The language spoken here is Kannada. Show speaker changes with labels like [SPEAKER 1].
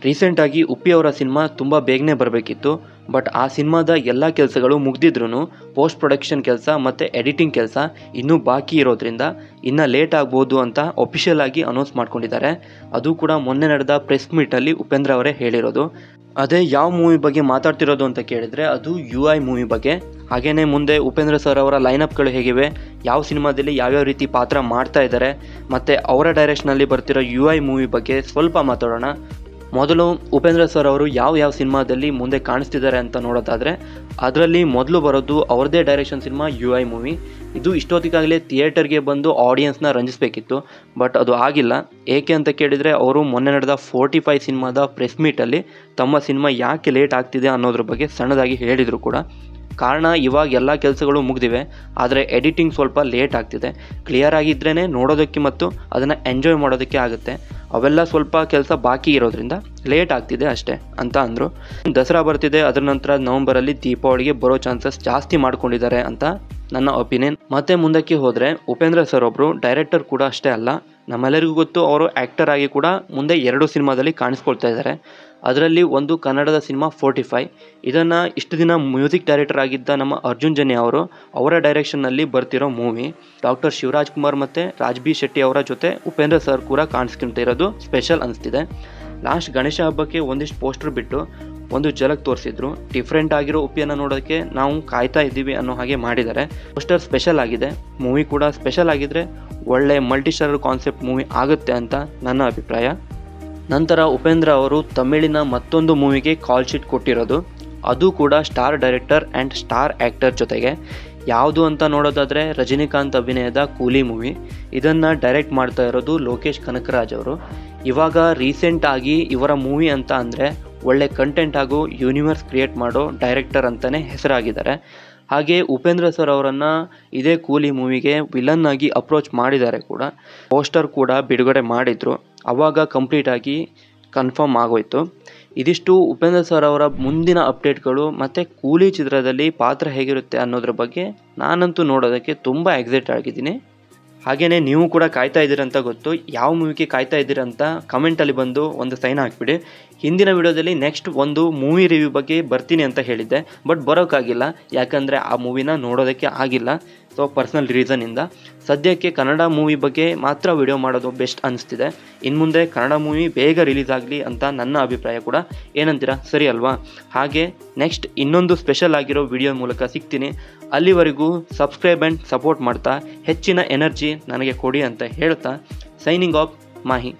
[SPEAKER 1] ರೀಸೆಂಟಾಗಿ ಉಪ್ಪಿ ಅವರ ಸಿನಿಮಾ ತುಂಬ ಬೇಗನೆ ಬರಬೇಕಿತ್ತು. ಬಟ್ ಆ ಸಿನಿಮಾದ ಎಲ್ಲ ಕೆಲಸಗಳು ಮುಗ್ದಿದ್ರೂ ಪೋಸ್ಟ್ ಪ್ರೊಡಕ್ಷನ್ ಕೆಲಸ ಮತ್ತು ಎಡಿಟಿಂಗ್ ಕೆಲಸ ಇನ್ನೂ ಬಾಕಿ ಇರೋದ್ರಿಂದ ಇನ್ನು ಲೇಟ್ ಆಗ್ಬೋದು ಅಂತ ಒಫಿಷಿಯಲ್ ಆಗಿ ಅನೌನ್ಸ್ ಮಾಡ್ಕೊಂಡಿದ್ದಾರೆ. ಅದು ಕೂಡ ಮೊನ್ನೆ ನಡೆದ ಪ್ರೆಸ್ ಮೀಟಲ್ಲಿ ಉಪೇಂದ್ರ ಅವರೇ ಹೇಳಿರೋದು. ಅದೇ ಯಾವ ಮೂವಿ ಬಗ್ಗೆ ಮಾತಾಡ್ತಿರೋದು ಅಂತ ಕೇಳಿದರೆ ಅದು UI ಮೂವಿ ಬಗ್ಗೆ. ಹಾಗೆಯೇ ಮುಂದೆ ಉಪೇಂದ್ರ ಸರ್ ಅವರ ಲೈನಪ್ಗಳು ಹೇಗಿವೆ, ಯಾವ ಸಿನಿಮಾದಲ್ಲಿ ಯಾವ್ಯಾವ ರೀತಿ ಪಾತ್ರ ಮಾಡ್ತಾ ಇದ್ದಾರೆ, ಮತ್ತು ಅವರ ಡೈರೆಕ್ಷನಲ್ಲಿ ಬರ್ತಿರೋ UI ಮೂವಿ ಬಗ್ಗೆ ಸ್ವಲ್ಪ ಮಾತಾಡೋಣ. ಮೊದಲು ಉಪೇಂದ್ರ ಸರ್ ಅವರು ಯಾವ ಸಿನಿಮಾದಲ್ಲಿ ಮುಂದೆ ಕಾಣಿಸ್ತಿದ್ದಾರೆ ಅಂತ ನೋಡೋದಾದರೆ ಅದರಲ್ಲಿ ಮೊದಲು ಬರೋದು ಅವ್ರದ್ದೇ ಡೈರೆಕ್ಷನ್ ಸಿನಿಮಾ UI ಮೂವಿ. ಇದು ಇಷ್ಟೊತ್ತಿಗಾಗಲೇ ಥಿಯೇಟರ್ಗೆ ಬಂದು ಆಡಿಯನ್ಸ್ನ ರಂಜಿಸಬೇಕಿತ್ತು. ಬಟ್ ಅದು ಆಗಿಲ್ಲ. ಏಕೆ ಅಂತ ಕೇಳಿದರೆ ಅವರು ಮೊನ್ನೆ ನಡೆದ 45 ಸಿನಿಮಾದ ಪ್ರೆಸ್ ಮೀಟಲ್ಲಿ ತಮ್ಮ ಸಿನಿಮಾ ಯಾಕೆ ಲೇಟ್ ಆಗ್ತಿದೆ ಅನ್ನೋದ್ರ ಬಗ್ಗೆ ಸಣ್ಣದಾಗಿ ಹೇಳಿದರು ಕೂಡ. ಕಾರಣ ಇವಾಗ ಎಲ್ಲ ಕೆಲಸಗಳು ಮುಗಿದಿವೆ, ಆದರೆ ಎಡಿಟಿಂಗ್ ಸ್ವಲ್ಪ ಲೇಟ್ ಆಗ್ತಿದೆ. ಕ್ಲಿಯರ್ ಆಗಿದ್ರೇ ನೋಡೋದಕ್ಕೆ ಮತ್ತು ಅದನ್ನು ಎಂಜಾಯ್ ಮಾಡೋದಕ್ಕೆ ಆಗುತ್ತೆ. ಅವೆಲ್ಲ ಸ್ವಲ್ಪ ಕೆಲಸ ಬಾಕಿ ಇರೋದ್ರಿಂದ ಲೇಟ್ ಆಗ್ತಿದೆ ಅಷ್ಟೇ ಅಂತ ಅಂದರು. ದಸರಾ ಬರ್ತಿದೆ, ಅದರ ನಂತರ ನವಂಬರಲ್ಲಿ ದೀಪಾವಳಿಗೆ ಬರೋ ಚಾನ್ಸಸ್ ಜಾಸ್ತಿ ಮಾಡ್ಕೊಂಡಿದ್ದಾರೆ ಅಂತ ನನ್ನ ಒಪಿನಿಯನ್. ಮತ್ತೆ ಮುಂದಕ್ಕೆ ಹೋದರೆ ಉಪೇಂದ್ರ ಸರ್ ಒಬ್ಬರು ಡೈರೆಕ್ಟರ್ ಕೂಡ ಅಷ್ಟೇ ಅಲ್ಲ, ನಮ್ಮೆಲ್ಲರಿಗೂ ಗೊತ್ತು ಅವರು ಆ್ಯಕ್ಟರ್ ಆಗಿ ಕೂಡ ಮುಂದೆ 2 ಸಿನಿಮಾದಲ್ಲಿ ಕಾಣಿಸ್ಕೊಳ್ತಾ ಇದ್ದಾರೆ. ಅದರಲ್ಲಿ ಒಂದು ಕನ್ನಡದ ಸಿನಿಮಾ 45. ಇದನ್ನು ಇಷ್ಟು ದಿನ ಮ್ಯೂಸಿಕ್ ಡೈರೆಕ್ಟರ್ ಆಗಿದ್ದ ನಮ್ಮ ಅರ್ಜುನ್ ಜನ್ಯ ಅವರು ಅವರ ಡೈರೆಕ್ಷನ್ನಲ್ಲಿ ಬರ್ತಿರೋ ಮೂವಿ. ಡಾಕ್ಟರ್ ಶಿವರಾಜ್ ಕುಮಾರ್ ಮತ್ತು ರಾಜ್ ಬಿ ಶೆಟ್ಟಿ ಅವರ ಜೊತೆ ಉಪೇಂದ್ರ ಸರ್ ಕೂಡ ಕಾಣಿಸ್ಕೊಂತಿರೋದು ಸ್ಪೆಷಲ್ ಅನಿಸ್ತಿದೆ. ಲಾಸ್ಟ್ ಗಣೇಶ ಹಬ್ಬಕ್ಕೆ ಒಂದಿಷ್ಟು ಪೋಸ್ಟರ್ ಬಿಟ್ಟು ಒಂದು ಝಲಕ್ ತೋರಿಸಿದ್ರು. ಡಿಫ್ರೆಂಟ್ ಆಗಿರೋ ಉಪ್ಪಿಯನ್ನು ನೋಡೋದಕ್ಕೆ ನಾವು ಕಾಯ್ತಾ ಇದ್ದೀವಿ ಅನ್ನೋ ಹಾಗೆ ಮಾಡಿದ್ದಾರೆ. ಪೋಸ್ಟರ್ ಸ್ಪೆಷಲ್ ಆಗಿದೆ, ಮೂವಿ ಕೂಡ ಸ್ಪೆಷಲ್ ಆಗಿದ್ದರೆ ಒಳ್ಳೆ ಮಲ್ಟಿಸ್ಟಾರರ್ ಕಾನ್ಸೆಪ್ಟ್ ಮೂವಿ ಆಗುತ್ತೆ ಅಂತ ನನ್ನ ಅಭಿಪ್ರಾಯ. ನಂತರ ಉಪೇಂದ್ರ ಅವರು ತಮಿಳಿನ ಮತ್ತೊಂದು ಮೂವಿಗೆ ಕಾಲ್ ಶೀಟ್ ಕೊಟ್ಟಿರೋದು. ಅದು ಕೂಡ star director and star actor ಜೊತೆಗೆ. ಯಾವುದು ಅಂತ ನೋಡೋದಾದರೆ ರಜನಿಕಾಂತ್ ಅಭಿನಯದ ಕೂಲಿ ಮೂವಿ. ಇದನ್ನು ಡೈರೆಕ್ಟ್ ಮಾಡ್ತಾ ಇರೋದು ಲೋಕೇಶ್ ಕನಕರಾಜ್ ಅವರು. ಇವಾಗ ರೀಸೆಂಟಾಗಿ ಇವರ ಮೂವಿ ಅಂತ ಅಂದರೆ ಒಳ್ಳೆ ಕಂಟೆಂಟ್ ಹಾಗೂ ಯೂನಿವರ್ಸ್ ಕ್ರಿಯೇಟ್ ಮಾಡೋ ಡೈರೆಕ್ಟರ್ ಅಂತಲೇ ಹೆಸರಾಗಿದ್ದಾರೆ. ಹಾಗೆ ಉಪೇಂದ್ರ ಸರ್ ಅವರನ್ನು ಇದೇ ಕೂಲಿ ಮೂವಿಗೆ ವಿಲನ್ ಆಗಿ ಅಪ್ರೋಚ್ ಮಾಡಿದ್ದಾರೆ ಕೂಡ. ಪೋಸ್ಟರ್ ಕೂಡ ಬಿಡುಗಡೆ ಮಾಡಿದರು, ಆವಾಗ ಕಂಪ್ಲೀಟಾಗಿ ಕನ್ಫರ್ಮ್ ಆಗೋಯ್ತು. ಇದಿಷ್ಟು ಉಪೇಂದ್ರ ಸರ್ ಅವರ ಮುಂದಿನ ಅಪ್ಡೇಟ್ಗಳು ಮತ್ತು ಕೂಲಿ ಚಿತ್ರದಲ್ಲಿ ಪಾತ್ರ ಹೇಗಿರುತ್ತೆ ಅನ್ನೋದ್ರ ಬಗ್ಗೆ ನಾನಂತೂ ನೋಡೋದಕ್ಕೆ ತುಂಬ ಎಕ್ಸೈಟ್ ಆಗಿದ್ದೀನಿ. ಹಾಗೆಯೇ ನೀವು ಕೂಡ ಕಾಯ್ತಾ ಇದ್ದೀರಂತ ಗೊತ್ತು. ಯಾವ ಮೂವಿಗೆ ಕಾಯ್ತಾ ಇದ್ದೀರಂತ ಕಮೆಂಟಲ್ಲಿ ಬಂದು ಒಂದು ಸೈನ್ ಹಾಕ್ಬಿಡಿ. ಹಿಂದಿನ ವಿಡಿಯೋದಲ್ಲಿ ನೆಕ್ಸ್ಟ್ ಒಂದು ಮೂವಿ ರಿವ್ಯೂ ಬಗ್ಗೆ ಬರ್ತೀನಿ ಅಂತ ಹೇಳಿದ್ದೆ, ಬಟ್ ಬರೋಕ್ಕಾಗಿಲ್ಲ. ಯಾಕಂದರೆ ಆ ಮೂವಿನ ನೋಡೋದಕ್ಕೆ ಆಗಿಲ್ಲ, ಸೊ ಪರ್ಸ್ನಲ್ ರೀಸನ್ನಿಂದ. ಸದ್ಯಕ್ಕೆ ಕನ್ನಡ ಮೂವಿ ಬಗ್ಗೆ ಮಾತ್ರ ವಿಡಿಯೋ ಮಾಡೋದು ಬೆಸ್ಟ್ ಅನಿಸ್ತಿದೆ. ಇನ್ನು ಮುಂದೆ ಕನ್ನಡ ಮೂವಿ ಬೇಗ ರಿಲೀಸ್ ಆಗಲಿ ಅಂತ ನನ್ನ ಅಭಿಪ್ರಾಯ ಕೂಡ. ಏನಂತೀರಾ, ಸರಿ ಅಲ್ವಾ? ಹಾಗೆ ನೆಕ್ಸ್ಟ್ ಇನ್ನೊಂದು ಸ್ಪೆಷಲ್ ಆಗಿರೋ ವಿಡಿಯೋ ಮೂಲಕ ಸಿಗ್ತೀನಿ. ಅಲ್ಲಿವರೆಗೂ ಸಬ್ಸ್ಕ್ರೈಬ್ ಆ್ಯಂಡ್ ಸಪೋರ್ಟ್ ಮಾಡ್ತಾ ಹೆಚ್ಚಿನ ಎನರ್ಜಿ ನನಗೆ ಕೊಡಿ ಅಂತ ಹೇಳ್ತಾ ಸೈನಿಂಗ್ ಆಫ್ ಮಾಹಿ.